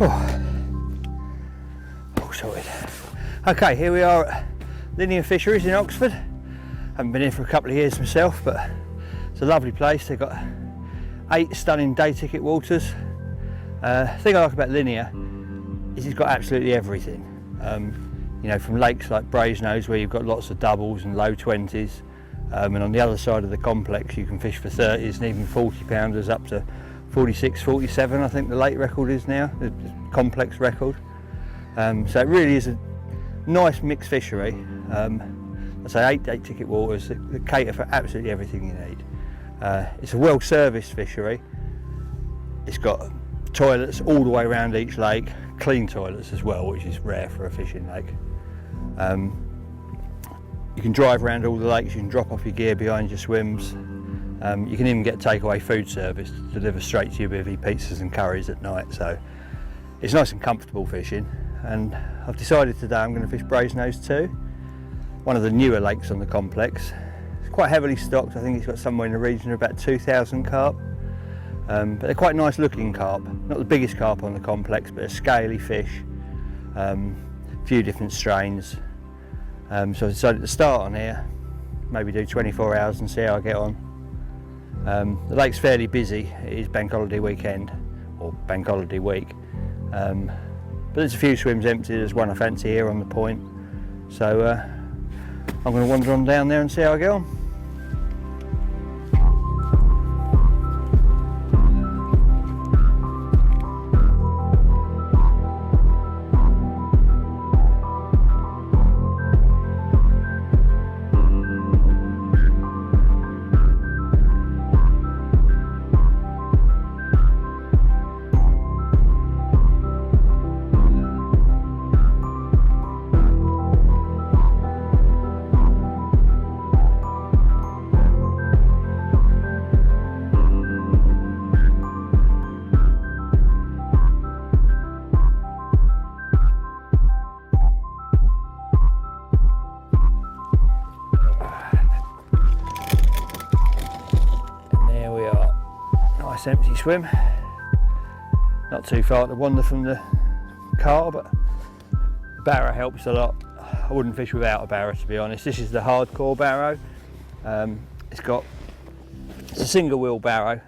All sorted. Okay, here we are at Linear Fisheries in Oxford. Haven't been here for a couple of years myself, but it's a lovely place. They've got 8 stunning day ticket waters. The thing I like about Linear is it's got absolutely everything. You know, from lakes like Brasenose, where you've got lots of doubles and low 20s, and on the other side of the complex you can fish for 30s and even 40 pounders up to 46, 47 I think the lake record is now, the complex record. So it really is a nice mixed fishery. I say 8 day ticket waters that cater for absolutely everything you need. It's a well serviced fishery. It's got toilets all the way around each lake, clean toilets as well, which is rare for a fishing lake. You can drive around all the lakes, you can drop off your gear behind your swims. You can even get takeaway food service to deliver straight to your bivvy, pizzas and curries at night. So it's nice and comfortable fishing. And I've decided today I'm going to fish Brasenose 2, one of the newer lakes on the complex. It's quite heavily stocked. I think it's got somewhere in the region of about 2,000 carp. But they're quite nice looking carp. Not the biggest carp on the complex, but a scaly fish. A few different strains. So I decided to start on here, maybe do 24 hours and see how I get on. The lake's fairly busy. It is bank holiday weekend, or bank holiday week. But there's a few swims empty. There's one I fancy here on the point. So I'm going to wander on down there and see how I get on. Empty swim, not too far to wander from the car, but the barrow helps a lot. I wouldn't fish without a barrow, to be honest. This is the hardcore barrow. It's a single wheel barrow,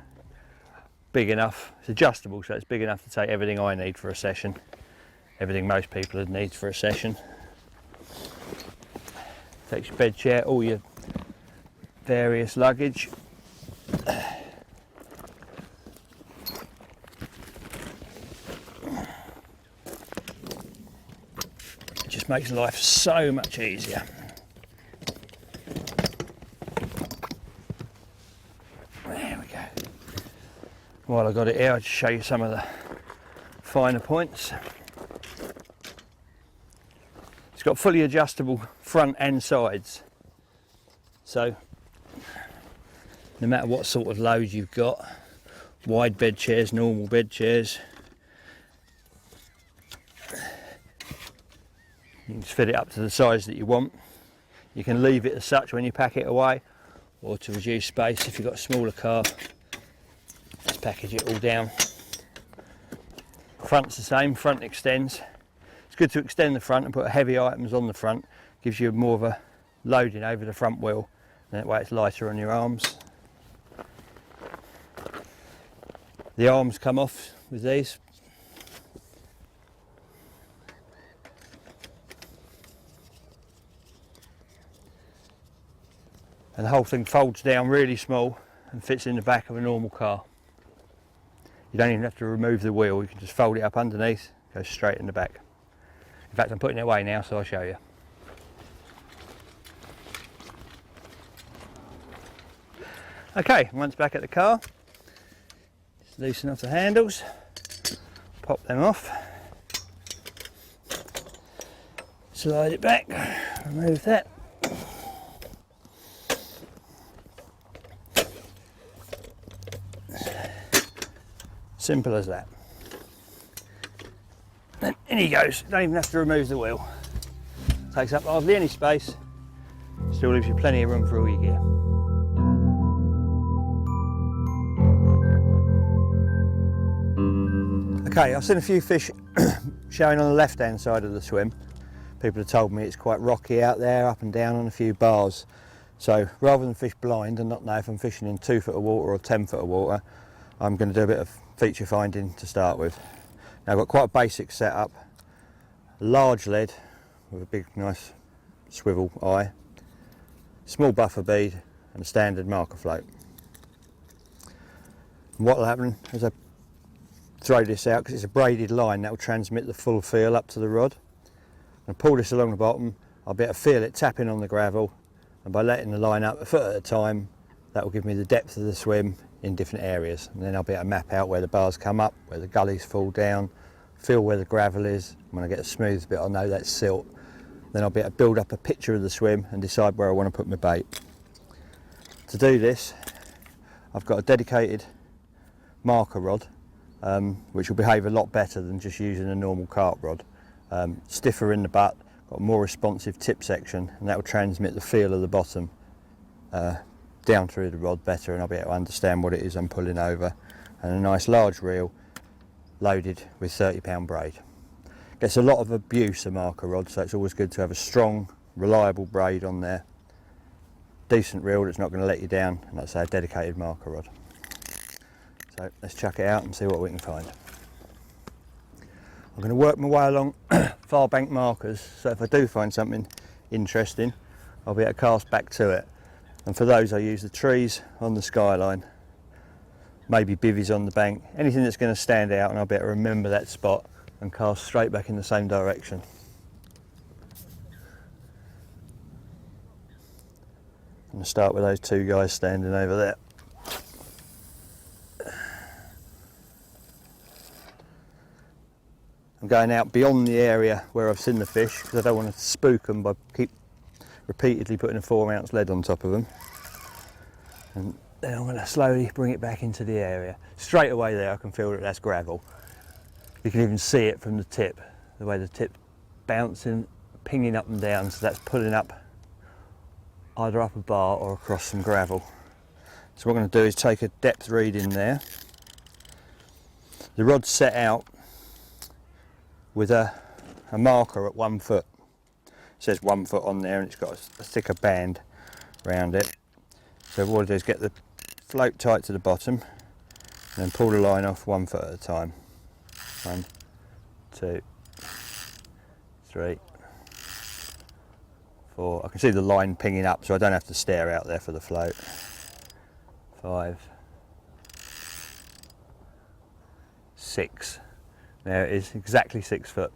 big enough, it's adjustable, so it's big enough to take everything I need for a session, everything most people would need for a session. Takes your bed chair, all your various luggage. Just makes life so much easier. There we go. While I got it here, I'll just show you some of the finer points. It's got fully adjustable front and sides, so no matter what sort of load you've got, wide bed chairs, normal bed chairs, you can just fit it up to the size that you want. You can leave it as such when you pack it away, or to reduce space if you've got a smaller car, just package it all down. Front's the same, front extends. It's good to extend the front and put heavy items on the front, gives you more of a loading over the front wheel, and that way it's lighter on your arms. The arms come off with these. And the whole thing folds down really small and fits in the back of a normal car. You don't even have to remove the wheel, you can just fold it up underneath, goes straight in the back. In fact, I'm putting it away now, so I'll show you. Okay, once back at the car, just loosen off the handles, pop them off, slide it back, remove that. Simple as that. And in he goes, don't even have to remove the wheel. Takes up hardly any space, still leaves you plenty of room for all your gear. Okay, I've seen a few fish showing on the left hand side of the swim. People have told me it's quite rocky out there, up and down on a few bars. So rather than fish blind and not know if I'm fishing in 2 foot of water or 10 foot of water, I'm going to do a bit of feature finding to start with. Now I've got quite a basic setup, a large lead with a big nice swivel eye, small buffer bead and a standard marker float. And what will happen is I throw this out, because it's a braided line that will transmit the full feel up to the rod. And pull this along the bottom, I'll be able to feel it tapping on the gravel, and by letting the line up a foot at a time, that will give me the depth of the swim in different areas. And then I'll be able to map out where the bars come up, where the gullies fall down, feel where the gravel is. When I get a smooth bit, I'll know that's silt. Then I'll be able to build up a picture of the swim and decide where I want to put my bait. To do this, I've got a dedicated marker rod, which will behave a lot better than just using a normal carp rod. Stiffer in the butt, got a more responsive tip section, and that will transmit the feel of the bottom down through the rod better, and I'll be able to understand what it is I'm pulling over. And a nice large reel loaded with 30-pound braid. Gets a lot of abuse, a marker rod, so it's always good to have a strong, reliable braid on there. Decent reel that's not going to let you down, and that's a dedicated marker rod. So let's chuck it out and see what we can find. I'm going to work my way along far bank markers, so if I do find something interesting, I'll be able to cast back to it. And for those I use the trees on the skyline, maybe bivvies on the bank, anything that's going to stand out, and I'll be able to remember that spot and cast straight back in the same direction. I'm going to start with those two guys standing over there. I'm going out beyond the area where I've seen the fish, because I don't want to spook them by repeatedly putting a 4-ounce lead on top of them. And then I'm going to slowly bring it back into the area. Straight away there I can feel that that's gravel. You can even see it from the tip, the way the tip's bouncing, pinging up and down, so that's pulling up either up a bar or across some gravel. So what I'm going to do is take a depth reading there. The rod's set out with a marker at 1 foot. It says 1 foot on there, and it's got a thicker band around it. So what I do is get the float tight to the bottom and then pull the line off 1 foot at a time. 1, 2, 3, 4. I can see the line pinging up, so I don't have to stare out there for the float. 5, 6. There it is, exactly 6 foot.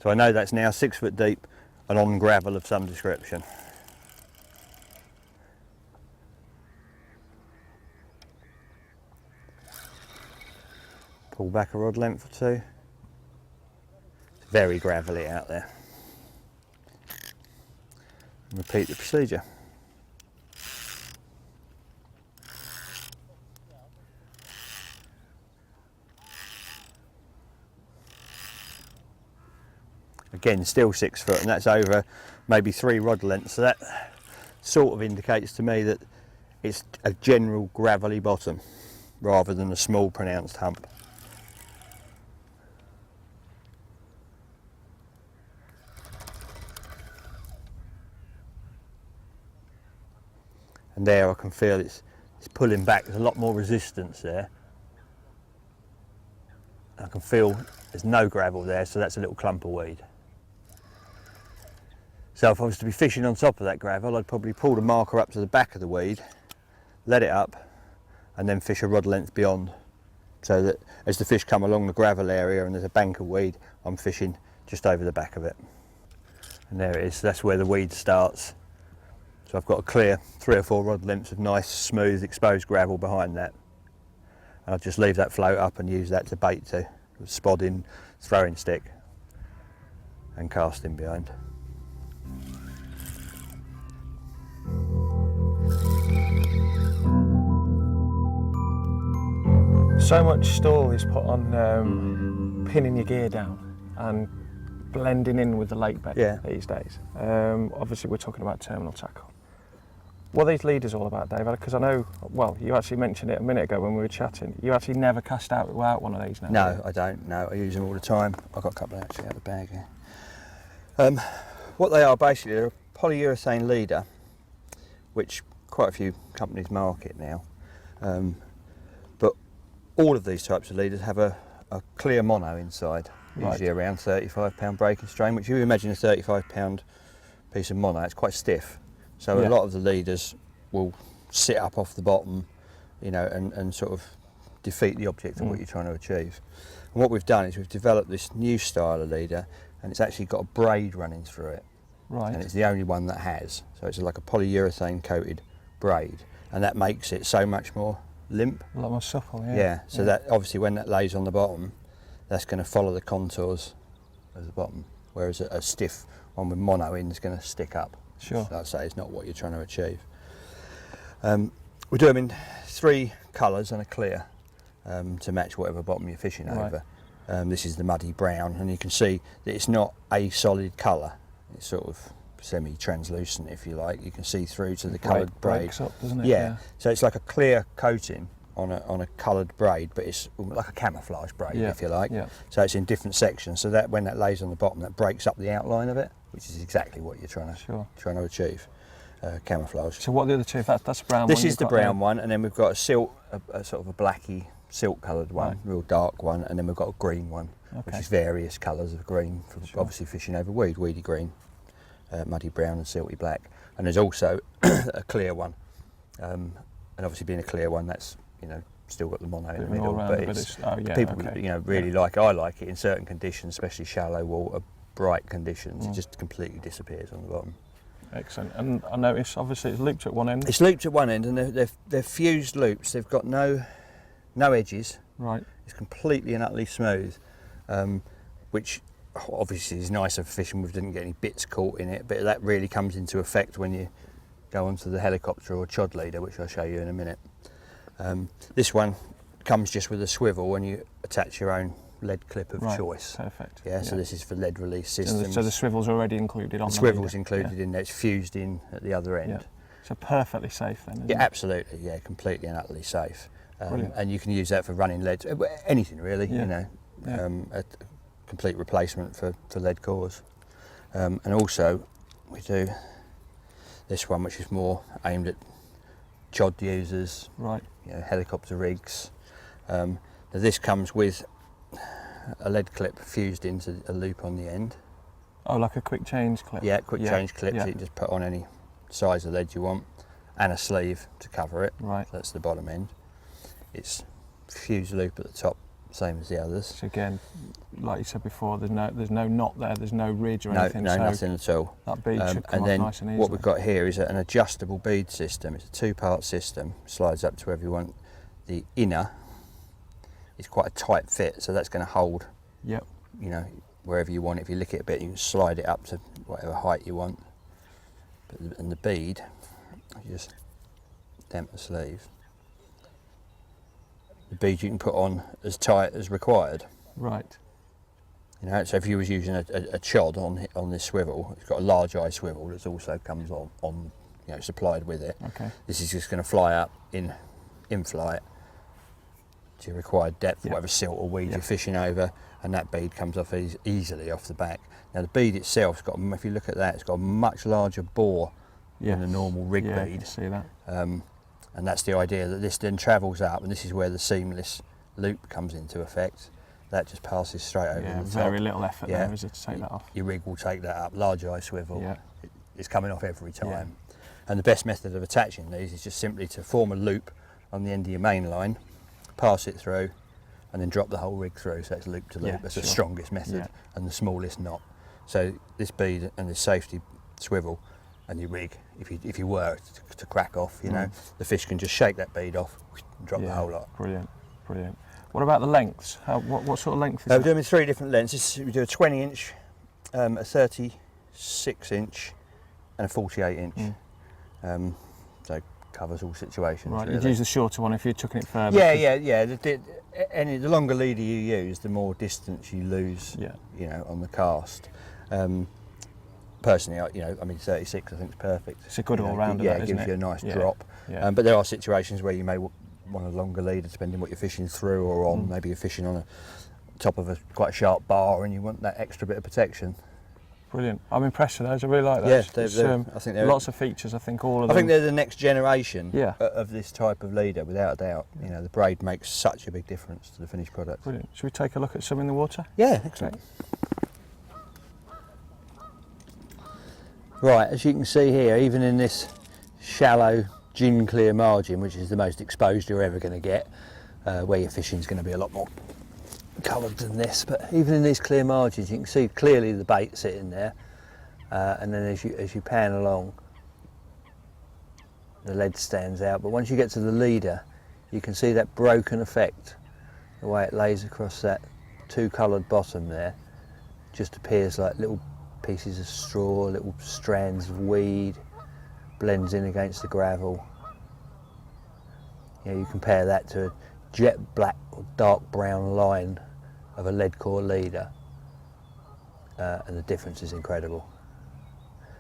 So I know that's now 6 foot deep and on gravel of some description. Pull back a rod length or two. It's very gravelly out there. And repeat the procedure. Again, still 6 foot, and that's over maybe 3 rod lengths, so that sort of indicates to me that it's a general gravelly bottom rather than a small pronounced hump. And there I can feel it's pulling back. There's a lot more resistance there. I can feel there's no gravel there, so that's a little clump of weed. So if I was to be fishing on top of that gravel, I'd probably pull the marker up to the back of the weed, let it up, and then fish a rod length beyond, so that as the fish come along the gravel area and there's a bank of weed, I'm fishing just over the back of it. And there it is, that's where the weed starts. So I've got a clear 3 or 4 rod lengths of nice, smooth, exposed gravel behind that. And I'll just leave that float up and use that to bait to, spodding, throwing stick, and casting behind. So much store is put on pinning your gear down and blending in with the lake bed these days. Obviously we're talking about terminal tackle. What are these leaders all about, Dave? Because I know, well, you actually mentioned it a minute ago when we were chatting. You actually never cast out without one of these now? No, I don't. No, I use them all the time. I've got a couple actually out of the bag here. What they are basically, they're a polyurethane leader, which quite a few companies market now. But all of these types of leaders have a clear mono inside, usually around 35-pound breaking strain, which you imagine a 35-pound piece of mono, it's quite stiff. So a lot of the leaders will sit up off the bottom, you know, and sort of defeat the object of what you're trying to achieve. And what we've done is we've developed this new style of leader, and it's actually got a braid running through it. Right. And it's the only one that has. So it's like a polyurethane coated braid, and that makes it so much more limp. A lot more supple, yeah. Yeah, so that obviously when that lays on the bottom, that's going to follow the contours of the bottom, whereas a stiff one with mono in is going to stick up. Sure. So I'd say it's not what you're trying to achieve. We do them in 3 colours and a clear to match whatever bottom you're fishing over. This is the muddy brown, and you can see that it's not a solid colour. It's sort of semi-translucent, if you like. You can see through to the coloured braid. Breaks up, doesn't it? Yeah. So it's like a clear coating on a coloured braid, but it's like a camouflage braid, if you like. Yeah. So it's in different sections, so that when that lays on the bottom, that breaks up the outline of it, which is exactly what you're trying to achieve. Camouflage. So what are the other two? That's a brown one. This is the brown one, and then we've got a silk, a sort of a blacky silk coloured one, real dark one, and then we've got a green one, which is various colours of green, for obviously fishing over weedy green, muddy brown and silky black. And there's also a clear one, and obviously being a clear one, that's, you know, still got the mono in the middle, but it's people you know really like it. I like it in certain conditions, especially shallow water, bright conditions. It just completely disappears on the bottom. Excellent. And I notice obviously it's looped at one end. It's looped at one end, and they're fused loops. They've got no edges. Right. It's completely and utterly smooth, which obviously is nicer for fishing. We didn't get any bits caught in it, but that really comes into effect when you go onto the helicopter or chod leader, which I'll show you in a minute. This one comes just with a swivel, and you attach your own lead clip of choice. Perfect. Yeah, so this is for lead release systems. So the swivel's already included on the swivel's leader. included in there. It's fused in at the other end. Yeah. So perfectly safe then, isn't it? Absolutely. Yeah, completely and utterly safe. And you can use that for running lead, anything really. You know, a complete replacement for lead cores. And also we do this one, which is more aimed at chod users, you know, helicopter rigs. Now this comes with a lead clip fused into a loop on the end. Oh, like a quick change clip? Yeah, quick change clip, so you can just put on any size of lead you want, and a sleeve to cover it. Right. So that's the bottom end. It's fused loop at the top, same as the others. So again, like you said before, there's no knot there, there's no ridge or anything. No, so nothing at all. That bead should come and then off nice and easily. what we've got here is an adjustable bead system. It's a 2-part system, slides up to wherever you want. The inner is quite a tight fit, so that's going to hold, you know, wherever you want. If you lick it a bit, you can slide it up to whatever height you want. And the bead, you just damp the sleeve. The bead you can put on as tight as required. Right. You know, so if you was using a chod on this swivel, it's got a large eye swivel that also comes on you know, supplied with it. Okay. This is just going to fly up in flight to your required depth, whatever silt or weed you're fishing over, and that bead comes off easily off the back. Now the bead itself's got, if you look at that, it's got a much larger bore than a normal rig bead. I can see that. And that's the idea, that this then travels up, and this is where the seamless loop comes into effect. That just passes straight over the top. Very little effort there, is it, to take that off? Your rig will take that up, large eye swivel. It's coming off every time. And the best method of attaching these is just simply to form a loop on the end of your main line, pass it through, and then drop the whole rig through, so it's loop to loop. That's the strongest method and the smallest knot. So this bead and this safety swivel and your rig, if you were to crack off, you know, the fish can just shake that bead off and drop the whole lot. Brilliant, brilliant. What about the lengths? What sort of length is We're doing 3 different lengths. We do a 20 inch, a 36 inch and a 48 inch. So covers all situations. Right, really. you'd use the shorter one if you're chucking it further. Yeah. The longer leader you use, the more distance you lose. You know, on the cast. personally, I mean 36 I think is perfect. It's a good all-rounder, yeah, it isn't gives it? you a nice Yeah. drop. Yeah. But there are situations where you may want a longer leader, depending what you're fishing through or on. Maybe you're fishing on top of quite a sharp bar and you want that extra bit of protection. Brilliant. I'm impressed with those. I really like those. Yeah, I think they're lots of features. I think all of them. I think they're the next generation Yeah. of this type of leader, without a doubt. The braid makes such a big difference to the finished product. Brilliant. Should we take a look at some in the water? Yeah, excellent. Right, as you can see here, even in this shallow gin clear margin, which is the most exposed you're ever going to get, where your fishing is going to be a lot more coloured than this, but even in these clear margins you can see clearly the bait sitting there, and then as you pan along the lead stands out, but once you get to the leader you can see that broken effect, the way it lays across that two coloured bottom there. Just appears like little pieces of straw, little strands of weed, blends in against the gravel. You compare that to a jet black or dark brown line of a lead core leader, and the difference is incredible.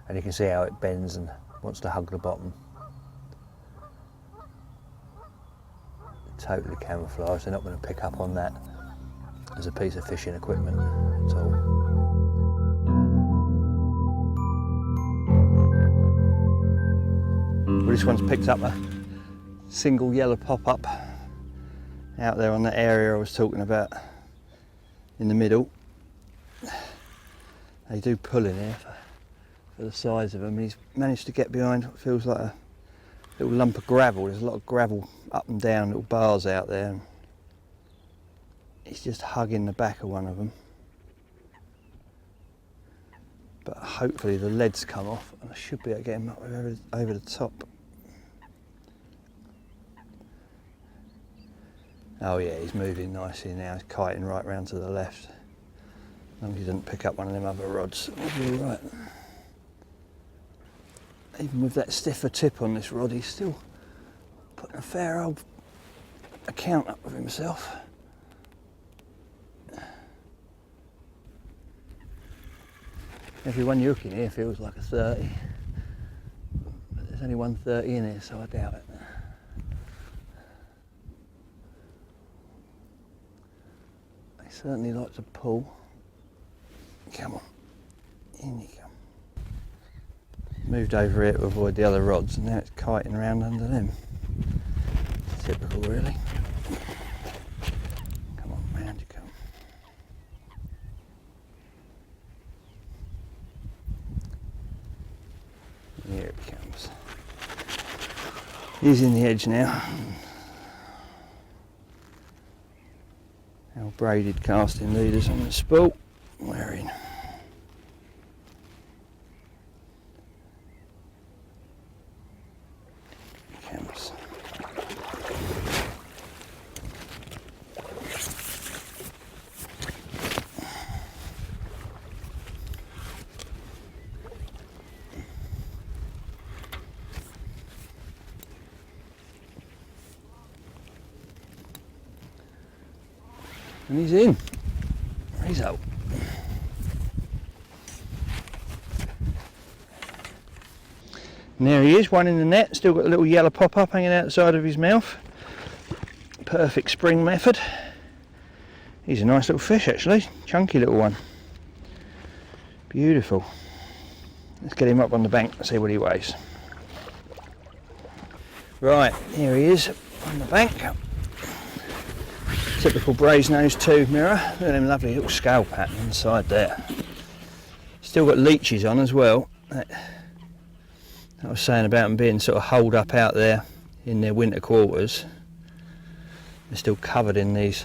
And you can see how it bends and wants to hug the bottom. Totally camouflaged. They're not going to pick up on that as a piece of fishing equipment at all. Well, this one's picked up a single yellow pop-up out there on that area I was talking about in the middle. They do pull in here for the size of them. He's managed to get behind what feels like a little lump of gravel. There's a lot of gravel up and down, little bars out there. He's just hugging the back of one of them. But hopefully the lead's come off and I should be able to get him up over the top. Oh yeah, he's moving nicely now. He's kiting right round to the left. As long as he doesn't pick up one of them other rods, he'll be all right. Even with that stiffer tip on this rod, he's still putting a fair old account up of himself. Every one you hook in here feels like a 30, but there's only 130 in here, so I doubt it. They certainly like to pull. Come on, in you come. Moved over here to avoid the other rods, and now it's kiting around under them. Typical, really. Come on, round you come. Here it comes. He's in the edge now. Our braided casting leaders on the spool. We're in. Here comes. And he's in. He's out. And there he is, one in the net, still got a little yellow pop-up hanging out the side of his mouth. Perfect spring method. He's a nice little fish actually, chunky little one. Beautiful. Let's get him up on the bank and see what he weighs. Right, here he is on the bank. Typical brazen-nosed tube mirror. Look at them lovely little scale pattern inside there. Still got leeches on as well. I was saying about them being sort of holed up out there in their winter quarters. They're still covered in these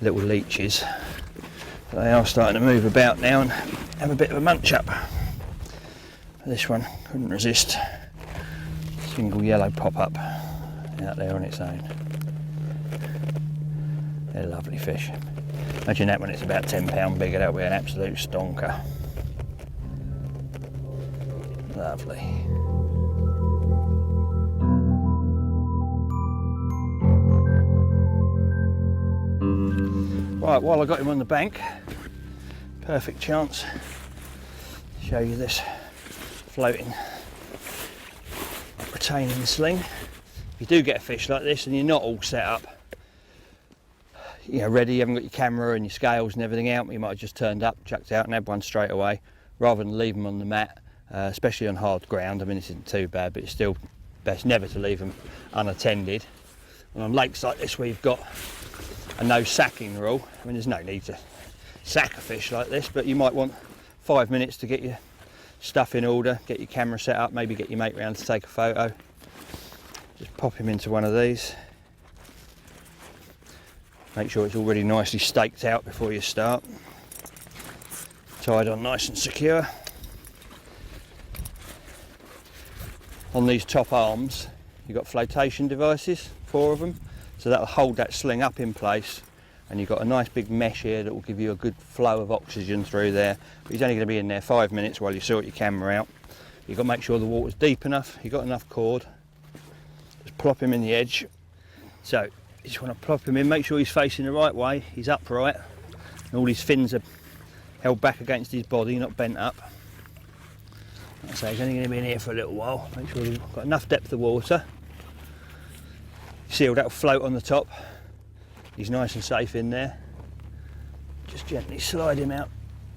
little leeches. But they are starting to move about now and have a bit of a munch up. This one couldn't resist. Single yellow pop-up out there on its own. They're lovely fish. Imagine that when it's about 10 pound bigger, that'll be an absolute stonker. Lovely. Right, while I got him on the bank, perfect chance to show you this floating retaining sling. If you do get a fish like this and you're not all set up, you know, ready, you haven't got your camera and your scales and everything out, you might have just turned up, chucked out and had one straight away, rather than leave them on the mat, especially on hard ground. I mean, this isn't too bad, but it's still best never to leave them unattended. And on lakes like this where you've got a no sacking rule, I mean, there's no need to sack a fish like this, but you might want 5 minutes to get your stuff in order, get your camera set up, maybe get your mate round to take a photo. Just pop him into one of these. Make sure it's already nicely staked out before you start. Tied on nice and secure. On these top arms, you've got flotation devices, 4 of them. So that'll hold that sling up in place, and you've got a nice big mesh here that will give you a good flow of oxygen through there. But he's only going to be in there 5 minutes while you sort your camera out. You've got to make sure the water's deep enough, you've got enough cord. Just plop him in the edge. So you just want to plop him in, make sure he's facing the right way, he's upright, and all his fins are held back against his body, not bent up. Like I say, he's only going to be in here for a little while. Make sure you've got enough depth of water. Seal, that'll float on the top. He's nice and safe in there. Just gently slide him out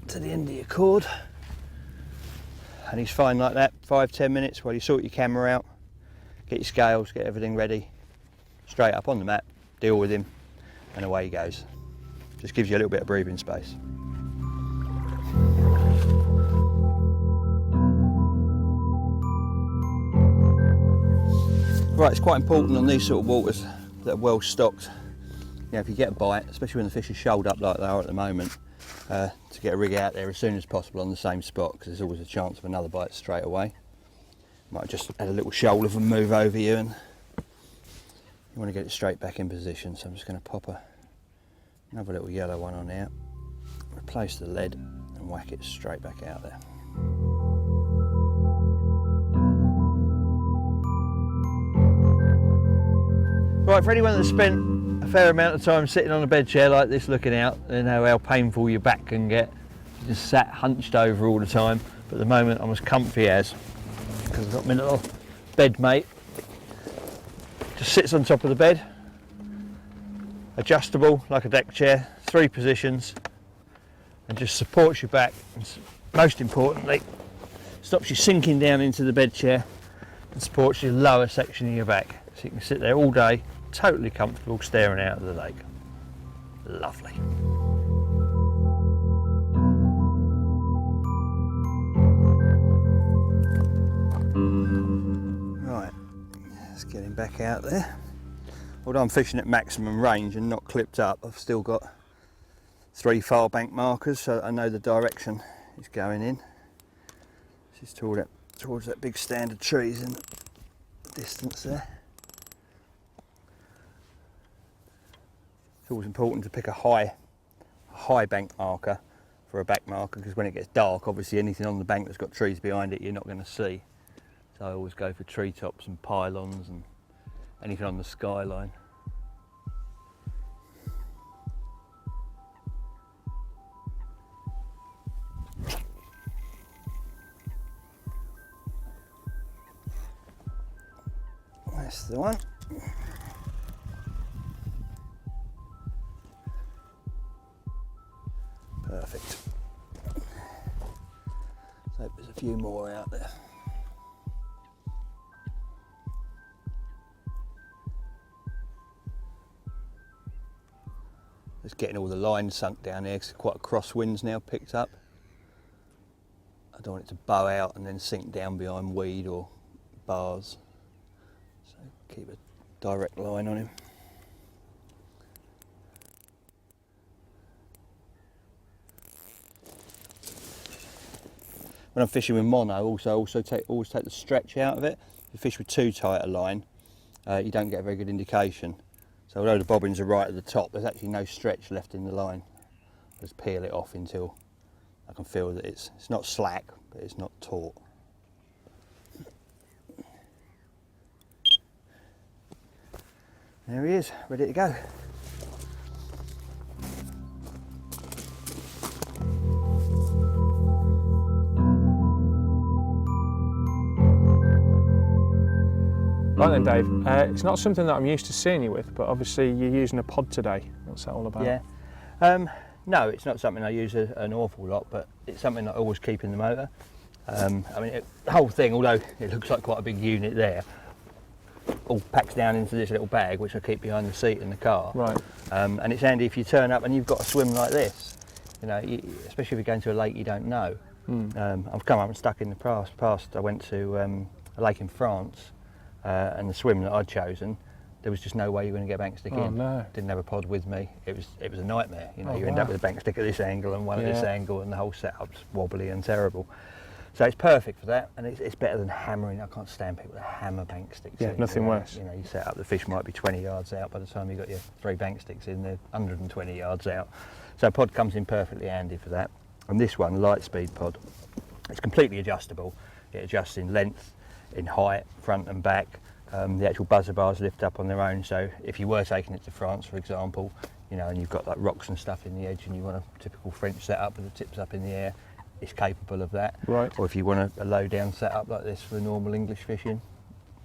to the end of your cord. And he's fine like that, 5-10 minutes while you sort your camera out, get your scales, get everything ready. Straight up on the mat, deal with him, and away he goes. Just gives you a little bit of breathing space. Right, it's quite important on these sort of waters that are well stocked. You know, if you get a bite, especially when the fish are shoaled up like they are at the moment, to get a rig out there as soon as possible on the same spot, because there's always a chance of another bite straight away. Might have just had a little shoal of them move over you, and you want to get it straight back in position. So I'm just going to pop another little yellow one on out, replace the lead, and whack it straight back out there. Right, for anyone that's spent a fair amount of time sitting on a bed chair like this looking out, they know how painful your back can get. You just sat hunched over all the time, but at the moment I'm as comfy as, because I've got my little bed mate. Just sits on top of the bed, adjustable like a deck chair, 3 positions, and just supports your back, and most importantly stops you sinking down into the bed chair and supports your lower section of your back, so you can sit there all day totally comfortable staring out at the lake. Lovely. Right, let's get him back out there. Although I'm fishing at maximum range and not clipped up, I've still got 3 file bank markers, so I know the direction he's going in. This is towards that big stand of trees in the distance there. It's always important to pick a high bank marker for a back marker, because when it gets dark, obviously anything on the bank that's got trees behind it you're not going to see. So I always go for treetops and pylons and anything on the skyline. That's the one. Perfect. So there's a few more out there. Just getting all the lines sunk down here, because quite a crosswinds now picked up. I don't want it to bow out and then sink down behind weed or bars. So keep a direct line on him. When I'm fishing with mono, always take the stretch out of it. If you fish with too tight a line, you don't get a very good indication. So although the bobbins are right at the top, there's actually no stretch left in the line. I just peel it off until I can feel that it's not slack, but it's not taut. There he is, ready to go. Right then, Dave, it's not something that I'm used to seeing you with, but obviously you're using a pod today. What's that all about? Yeah. No, it's not something I use an awful lot, but it's something that I always keep in the motor. I mean, the whole thing, although it looks like quite a big unit there, all packs down into this little bag, which I keep behind the seat in the car. Right. And it's handy if you turn up and you've got to swim like this. You know, especially if you're going to a lake you don't know. I've come up and stuck in the past. I went to a lake in France, and the swim that I'd chosen, there was just no way you were going to get a bank stick in. No. Didn't have a pod with me. It was a nightmare. You know, Oh, you end up with a bank stick at this angle and one at this angle, and the whole setup's wobbly and terrible. So it's perfect for that, and it's better than hammering. I can't stand people that hammer bank sticks. Yeah, in, nothing worse. You know, you set up, the fish might be 20 yards out. By the time you've got your 3 bank sticks in, they're 120 yards out. So a pod comes in perfectly handy for that. And this one, LITE-SPEED pod, it's completely adjustable. It adjusts in length, in height, front and back. The actual buzzer bars lift up on their own, so if you were taking it to France, for example, you know, and you've got like rocks and stuff in the edge and you want a typical French setup with the tips up in the air, it's capable of that. Right. Or if you want a low down setup like this for normal English fishing,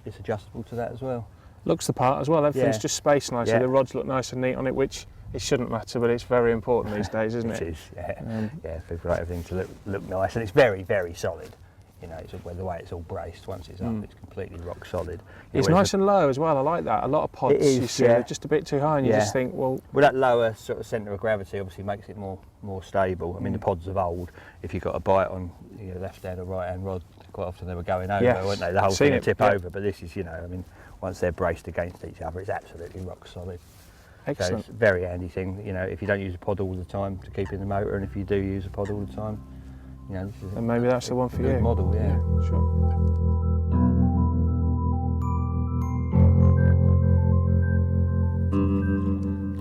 it's adjustable to that as well. Looks the part as well, everything's just spaced nicely. Yeah. The rods look nice and neat on it, which it shouldn't matter, but it's very important these days, isn't it? It is, yeah. Yeah, people like everything to look nice, and it's very, very solid. You know, it's the way it's all braced, once it's up, it's completely rock solid. It's nice and low as well, I like that. A lot of pods you see, they're just a bit too high and you just think, well... Well, that lower sort of centre of gravity obviously makes it more stable. I mean, the pods of old, if you got a bite on your left hand or right hand rod, quite often they were going over, weren't they? The whole thing would tip over, but this is, you know, I mean, once they're braced against each other, it's absolutely rock solid. Excellent. So it's a very handy thing, you know, if you don't use a pod all the time to keep in the motor, and if you do use a pod all the time, you know, this is and maybe that's the one for you. Model, yeah. Sure.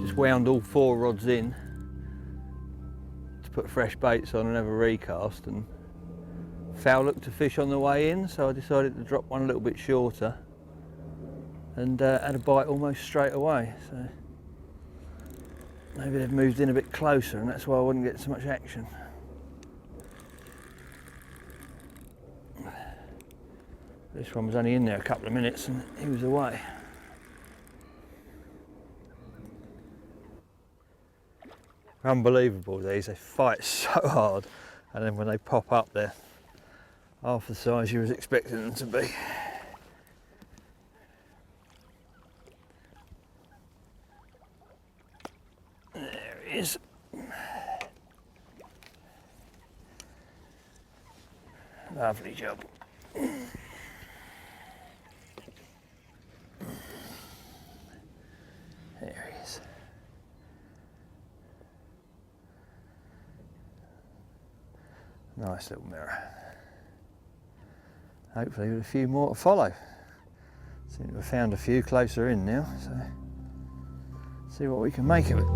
Just wound all 4 rods in to put fresh baits on and have a recast, and foul looked to fish on the way in, so I decided to drop one a little bit shorter and had a bite almost straight away. So maybe they've moved in a bit closer and that's why I wouldn't get so much action. This one was only in there a couple of minutes and he was away. Unbelievable these, they fight so hard, and then when they pop up they're half the size you was expecting them to be. There he is. Lovely job. There he is. Nice little mirror. Hopefully with a few more to follow. Seem to have found a few closer in now, so see what we can make of it.